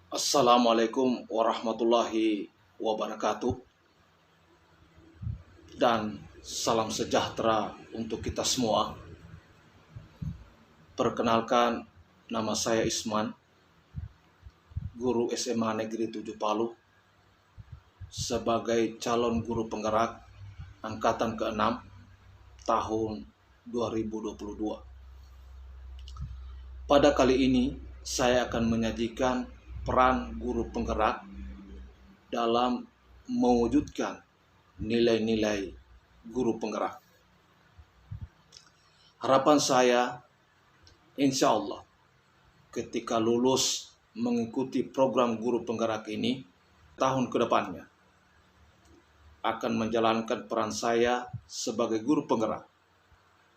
Assalamualaikum warahmatullahi wabarakatuh dan salam sejahtera untuk kita semua. Perkenalkan, nama saya Isman, guru SMA Negeri 7 Palu, sebagai calon guru penggerak angkatan ke-6 tahun 2022. Pada kali ini saya akan menyajikan peran guru penggerak dalam mewujudkan nilai-nilai guru penggerak. Harapan saya, insya Allah, ketika lulus mengikuti program guru penggerak ini, tahun ke depannya akan menjalankan peran saya sebagai guru penggerak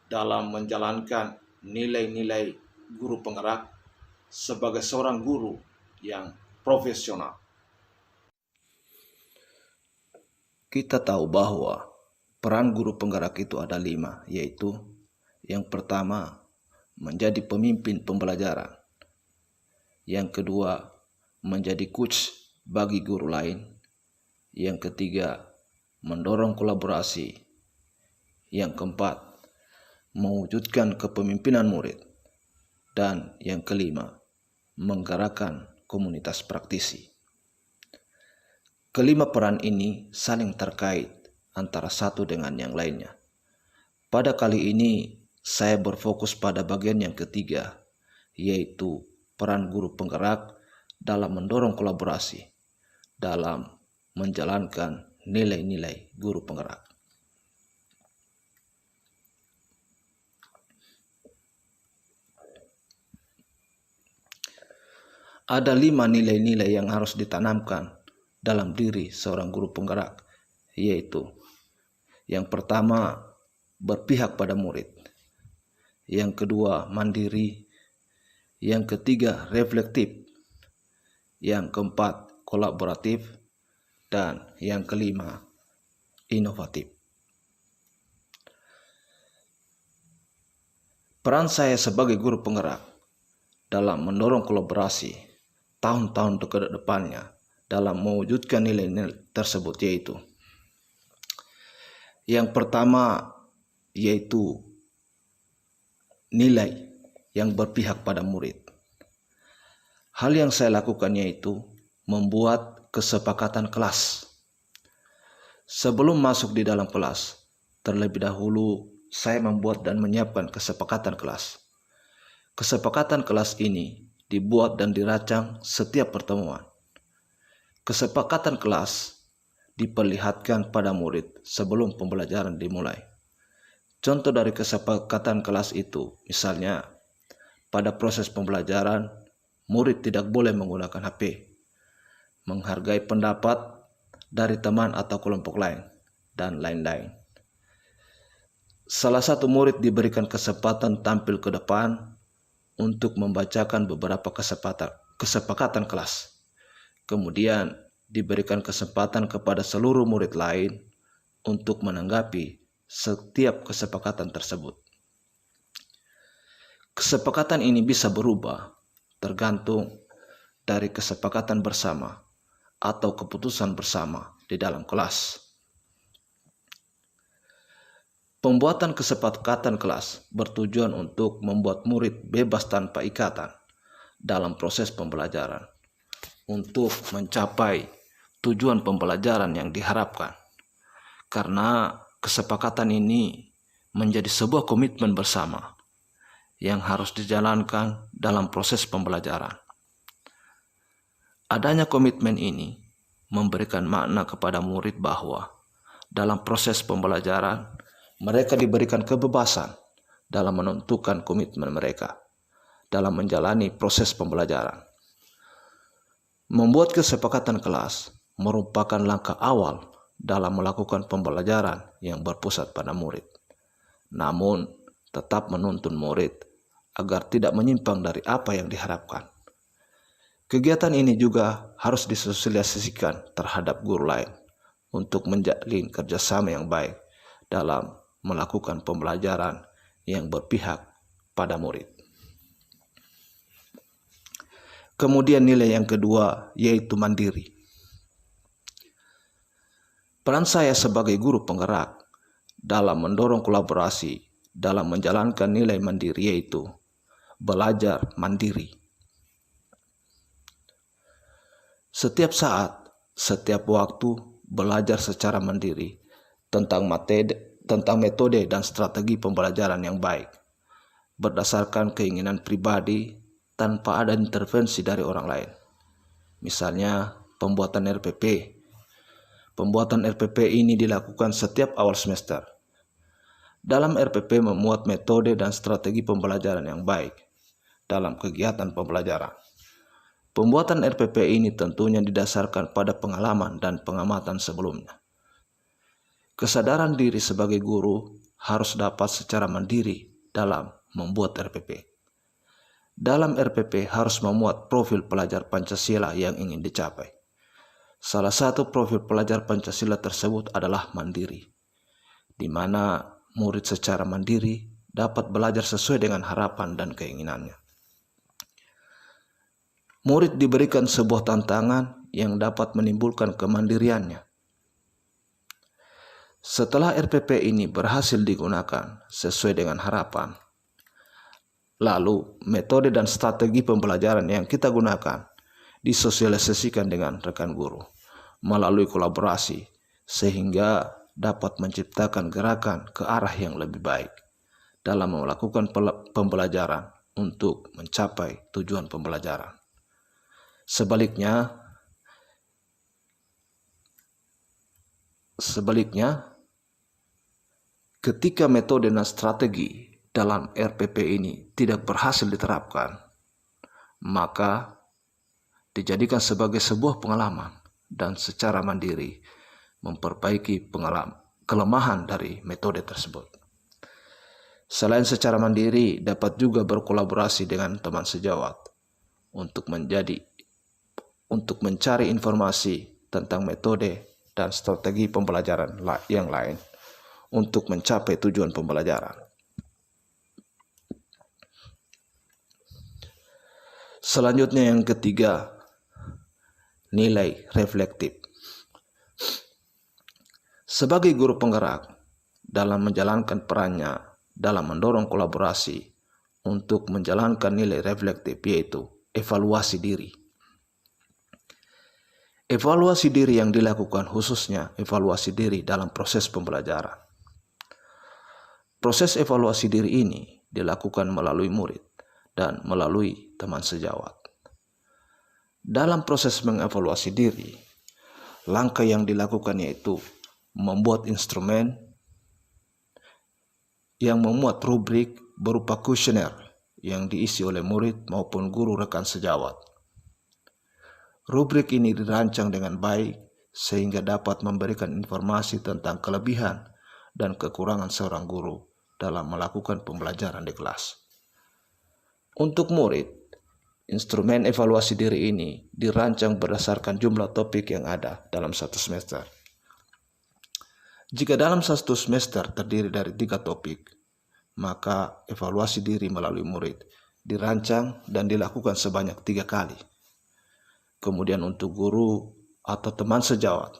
dalam menjalankan nilai-nilai guru penggerak sebagai seorang guru yang profesional. Kita tahu bahwa peran guru penggerak itu ada 5, yaitu yang pertama, menjadi pemimpin pembelajaran. Yang kedua, menjadi coach bagi guru lain. Yang ketiga, mendorong kolaborasi. Yang keempat, mewujudkan kepemimpinan murid. Dan yang kelima, menggerakkan komunitas praktisi. Kelima peran ini saling terkait antara satu dengan yang lainnya. Pada kali ini, saya berfokus pada bagian yang ketiga, yaitu peran guru penggerak dalam mendorong kolaborasi, dalam menjalankan nilai-nilai guru penggerak. Ada 5 nilai-nilai yang harus ditanamkan dalam diri seorang guru penggerak, yaitu yang pertama, berpihak pada murid. Yang kedua, mandiri. Yang ketiga, reflektif. Yang keempat, kolaboratif. Dan yang kelima, inovatif. Peran saya sebagai guru penggerak dalam mendorong kolaborasi tahun-tahun ke depannya dalam mewujudkan nilai-nilai tersebut, yaitu yang pertama, yaitu nilai yang berpihak pada murid. Hal yang saya lakukan yaitu membuat kesepakatan kelas. Sebelum masuk di dalam kelas, terlebih dahulu saya membuat dan menyiapkan kesepakatan kelas. Kesepakatan kelas ini dibuat dan dirancang setiap pertemuan. Kesepakatan kelas diperlihatkan pada murid sebelum pembelajaran dimulai. Contoh dari kesepakatan kelas itu, misalnya pada proses pembelajaran, murid tidak boleh menggunakan HP, menghargai pendapat dari teman atau kelompok lain, dan lain-lain. Salah satu murid diberikan kesempatan tampil ke depan untuk membacakan beberapa kesepakatan kelas. Kemudian diberikan kesempatan kepada seluruh murid lain untuk menanggapi setiap kesepakatan tersebut. Kesepakatan ini bisa berubah tergantung dari kesepakatan bersama atau keputusan bersama di dalam kelas. Pembuatan kesepakatan kelas bertujuan untuk membuat murid bebas tanpa ikatan dalam proses pembelajaran untuk mencapai tujuan pembelajaran yang diharapkan. Karena kesepakatan ini menjadi sebuah komitmen bersama yang harus dijalankan dalam proses pembelajaran. Adanya komitmen ini memberikan makna kepada murid bahwa dalam proses pembelajaran mereka diberikan kebebasan dalam menentukan komitmen mereka dalam menjalani proses pembelajaran. Membuat kesepakatan kelas merupakan langkah awal dalam melakukan pembelajaran yang berpusat pada murid. Namun, tetap menuntun murid agar tidak menyimpang dari apa yang diharapkan. Kegiatan ini juga harus disosialisasikan terhadap guru lain untuk menjalin kerjasama yang baik dalam melakukan pembelajaran yang berpihak pada murid. Kemudian nilai yang kedua yaitu mandiri. Peran saya sebagai guru penggerak dalam mendorong kolaborasi dalam menjalankan nilai mandiri yaitu belajar mandiri. Setiap saat, setiap waktu belajar secara mandiri tentang metode dan strategi pembelajaran yang baik berdasarkan keinginan pribadi tanpa ada intervensi dari orang lain. Misalnya pembuatan RPP. Pembuatan RPP ini dilakukan setiap awal semester. Dalam RPP memuat metode dan strategi pembelajaran yang baik dalam kegiatan pembelajaran. Pembuatan RPP ini tentunya didasarkan pada pengalaman dan pengamatan sebelumnya. Kesadaran diri sebagai guru harus dapat secara mandiri dalam membuat RPP. Dalam RPP harus memuat profil pelajar Pancasila yang ingin dicapai. Salah satu profil pelajar Pancasila tersebut adalah mandiri, di mana murid secara mandiri dapat belajar sesuai dengan harapan dan keinginannya. Murid diberikan sebuah tantangan yang dapat menimbulkan kemandiriannya. Setelah RPP ini berhasil digunakan sesuai dengan harapan, lalu metode dan strategi pembelajaran yang kita gunakan disosialisasikan dengan rekan guru melalui kolaborasi sehingga dapat menciptakan gerakan ke arah yang lebih baik dalam melakukan pembelajaran untuk mencapai tujuan pembelajaran. Sebaliknya, ketika metode dan strategi dalam RPP ini tidak berhasil diterapkan, maka dijadikan sebagai sebuah pengalaman dan secara mandiri memperbaiki kelemahan dari metode tersebut. Selain secara mandiri, dapat juga berkolaborasi dengan teman sejawat untuk mencari informasi tentang metode dan strategi pembelajaran yang lain untuk mencapai tujuan pembelajaran. Selanjutnya yang ketiga, nilai reflektif. Sebagai guru penggerak dalam menjalankan perannya dalam mendorong kolaborasi untuk menjalankan nilai reflektif yaitu evaluasi diri. Evaluasi diri yang dilakukan khususnya evaluasi diri dalam proses pembelajaran. Proses evaluasi diri ini dilakukan melalui murid dan melalui teman sejawat. Dalam proses mengevaluasi diri, langkah yang dilakukan yaitu membuat instrumen yang memuat rubrik berupa kuesioner yang diisi oleh murid maupun guru rekan sejawat. Rubrik ini dirancang dengan baik sehingga dapat memberikan informasi tentang kelebihan dan kekurangan seorang guru dalam melakukan pembelajaran di kelas. Untuk murid, instrumen evaluasi diri ini dirancang berdasarkan jumlah topik yang ada dalam satu semester. Jika dalam satu semester terdiri dari 3 topik, maka evaluasi diri melalui murid dirancang dan dilakukan sebanyak 3 kali. Kemudian untuk guru atau teman sejawat,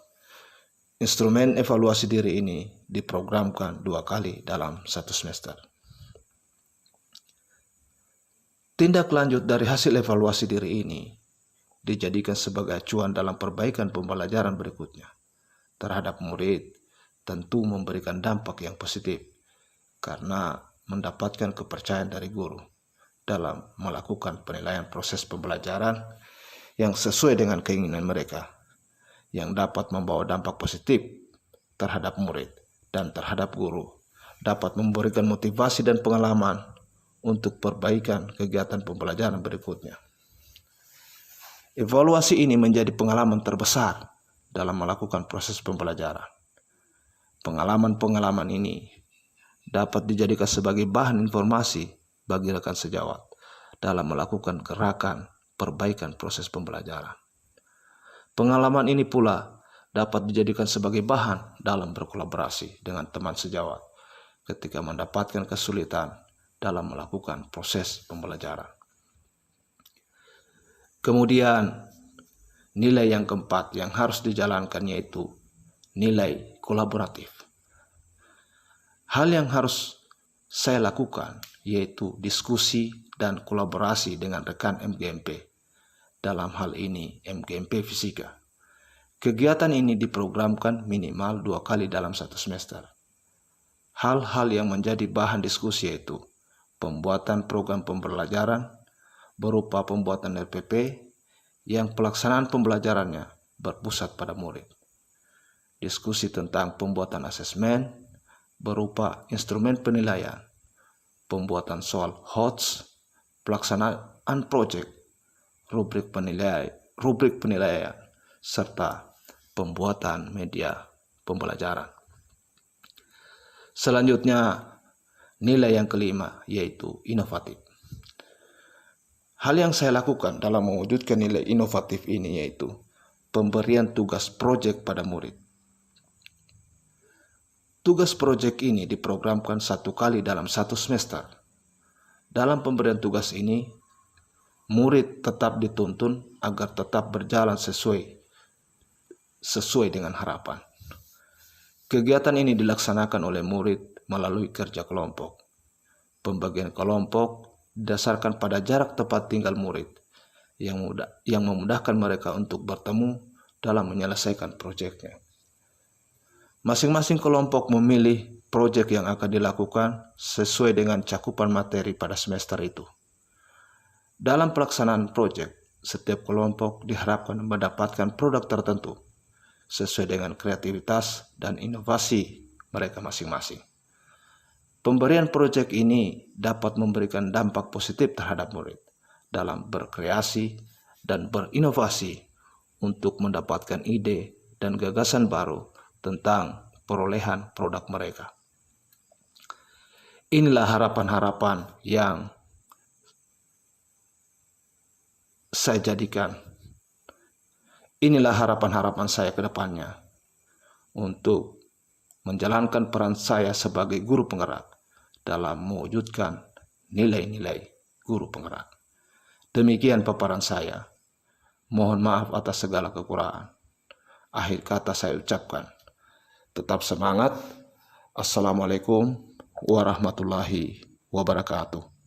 instrumen evaluasi diri ini diprogramkan 2 kali dalam satu semester. Tindak lanjut dari hasil evaluasi diri ini dijadikan sebagai acuan dalam perbaikan pembelajaran berikutnya terhadap murid, tentu memberikan dampak yang positif karena mendapatkan kepercayaan dari guru dalam melakukan penilaian proses pembelajaran yang sesuai dengan keinginan mereka, yang dapat membawa dampak positif terhadap murid dan terhadap guru, dapat memberikan motivasi dan pengalaman untuk perbaikan kegiatan pembelajaran berikutnya. Evaluasi ini menjadi pengalaman terbesar dalam melakukan proses pembelajaran. Pengalaman-pengalaman ini dapat dijadikan sebagai bahan informasi bagi rekan sejawat dalam melakukan gerakan perbaikan proses pembelajaran. Pengalaman ini pula dapat dijadikan sebagai bahan dalam berkolaborasi dengan teman sejawat ketika mendapatkan kesulitan dalam melakukan proses pembelajaran. Kemudian nilai yang keempat yang harus dijalankan yaitu nilai kolaboratif. Hal yang harus saya lakukan yaitu diskusi dan kolaborasi dengan rekan MGMP. Dalam hal ini MGMP Fisika. Kegiatan ini diprogramkan minimal 2 kali dalam 1 semester. Hal-hal yang menjadi bahan diskusi yaitu pembuatan program pembelajaran berupa pembuatan RPP yang pelaksanaan pembelajarannya berpusat pada murid. Diskusi tentang pembuatan asesmen berupa instrumen penilaian, pembuatan soal HOTS, pelaksanaan proyek, rubrik penilaian, serta pembuatan media pembelajaran. Selanjutnya, nilai yang kelima yaitu inovatif. Hal yang saya lakukan dalam mewujudkan nilai inovatif ini yaitu pemberian tugas proyek pada murid. Tugas proyek ini diprogramkan 1 kali dalam 1 semester. Dalam pemberian tugas ini, murid tetap dituntun agar tetap berjalan sesuai dengan harapan. Kegiatan ini dilaksanakan oleh murid melalui kerja kelompok. Pembagian kelompok didasarkan pada jarak tempat tinggal murid yang memudahkan mereka untuk bertemu dalam menyelesaikan proyeknya. Masing-masing kelompok memilih proyek yang akan dilakukan sesuai dengan cakupan materi pada semester itu. Dalam pelaksanaan proyek, setiap kelompok diharapkan mendapatkan produk tertentu sesuai dengan kreativitas dan inovasi mereka masing-masing. Pemberian proyek ini dapat memberikan dampak positif terhadap murid dalam berkreasi dan berinovasi untuk mendapatkan ide dan gagasan baru tentang perolehan produk mereka. Inilah harapan-harapan yang saya jadikan. Inilah harapan-harapan saya ke depannya untuk menjalankan peran saya sebagai guru penggerak dalam mewujudkan nilai-nilai guru penggerak. Demikian paparan saya. Mohon maaf atas segala kekurangan. Akhir kata saya ucapkan, tetap semangat. Assalamualaikum warahmatullahi wabarakatuh.